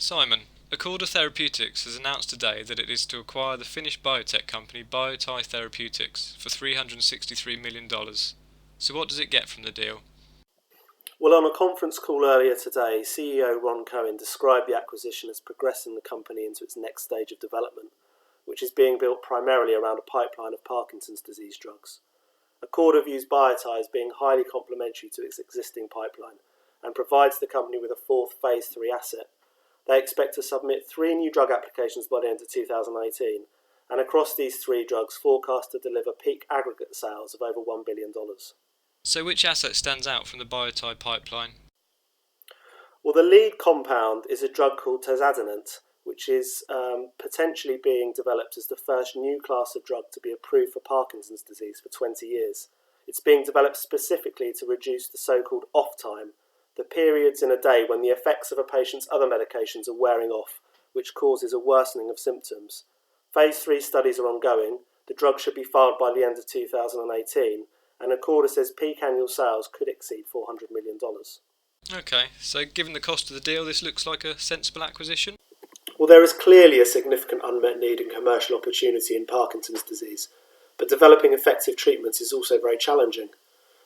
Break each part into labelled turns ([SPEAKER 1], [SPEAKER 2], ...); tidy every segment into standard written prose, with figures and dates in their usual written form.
[SPEAKER 1] Simon, Acorda Therapeutics has announced today that it is to acquire the Finnish biotech company Biotie Therapeutics for $363 million. So what does it get from the deal?
[SPEAKER 2] Well, on a conference call earlier today, CEO Ron Cohen described the acquisition as progressing the company into its next stage of development, which is being built primarily around a pipeline of Parkinson's disease drugs. Acorda views Biotie as being highly complementary to its existing pipeline and provides the company with a fourth Phase 3 asset. They expect to submit 3 new drug applications by the end of 2018, and across these 3 drugs forecast to deliver peak aggregate sales of over $1 billion.
[SPEAKER 1] So which asset stands out from the Biotie pipeline?
[SPEAKER 2] Well, the lead compound is a drug called tozadinant, which is potentially being developed as the first new class of drug to be approved for Parkinson's disease for 20 years. It's being developed specifically to reduce the so-called off time, the periods in a day when the effects of a patient's other medications are wearing off, which causes a worsening of symptoms. Phase 3 studies are ongoing. The drug should be filed by the end of 2018, and Acorda says peak annual sales could exceed $400 million.
[SPEAKER 1] Okay, so given the cost of the deal, this looks like a sensible acquisition?
[SPEAKER 2] Well, there is clearly a significant unmet need and commercial opportunity in Parkinson's disease, but developing effective treatments is also very challenging.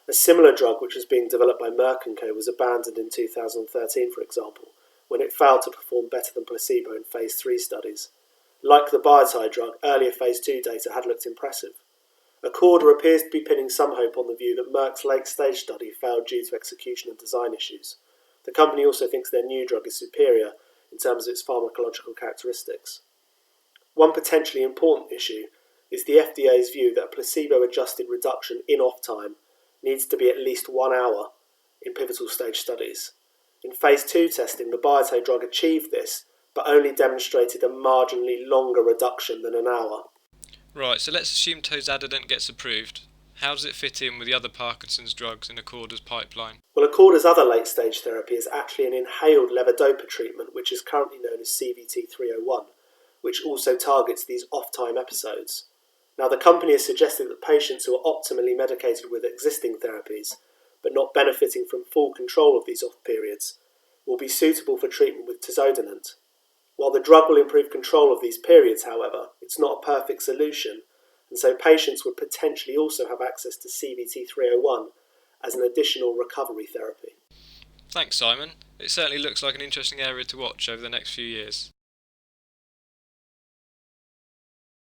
[SPEAKER 2] A similar drug which was being developed by Merck & Co was abandoned in 2013, for example, when it failed to perform better than placebo in Phase 3 studies. Like the Biotie drug, earlier Phase 2 data had looked impressive. Acorda appears to be pinning some hope on the view that Merck's late-stage study failed due to execution and design issues. The company also thinks their new drug is superior in terms of its pharmacological characteristics. One potentially important issue is the FDA's view that a placebo-adjusted reduction in off time needs to be at least 1 hour in pivotal stage studies. In Phase 2 testing, the Biotie drug achieved this, but only demonstrated a marginally longer reduction than an hour.
[SPEAKER 1] Right, so let's assume tozadinant gets approved. How does it fit in with the other Parkinson's drugs in Acorda's pipeline?
[SPEAKER 2] Well, Acorda's other late-stage therapy is actually an inhaled levodopa treatment, which is currently known as CVT-301, which also targets these off-time episodes. Now, the company has suggested that patients who are optimally medicated with existing therapies, but not benefiting from full control of these off periods, will be suitable for treatment with tozadinant. While the drug will improve control of these periods, however, it's not a perfect solution, and so patients would potentially also have access to CVT-301 as an additional recovery therapy.
[SPEAKER 1] Thanks, Simon. It certainly looks like an interesting area to watch over the next few years.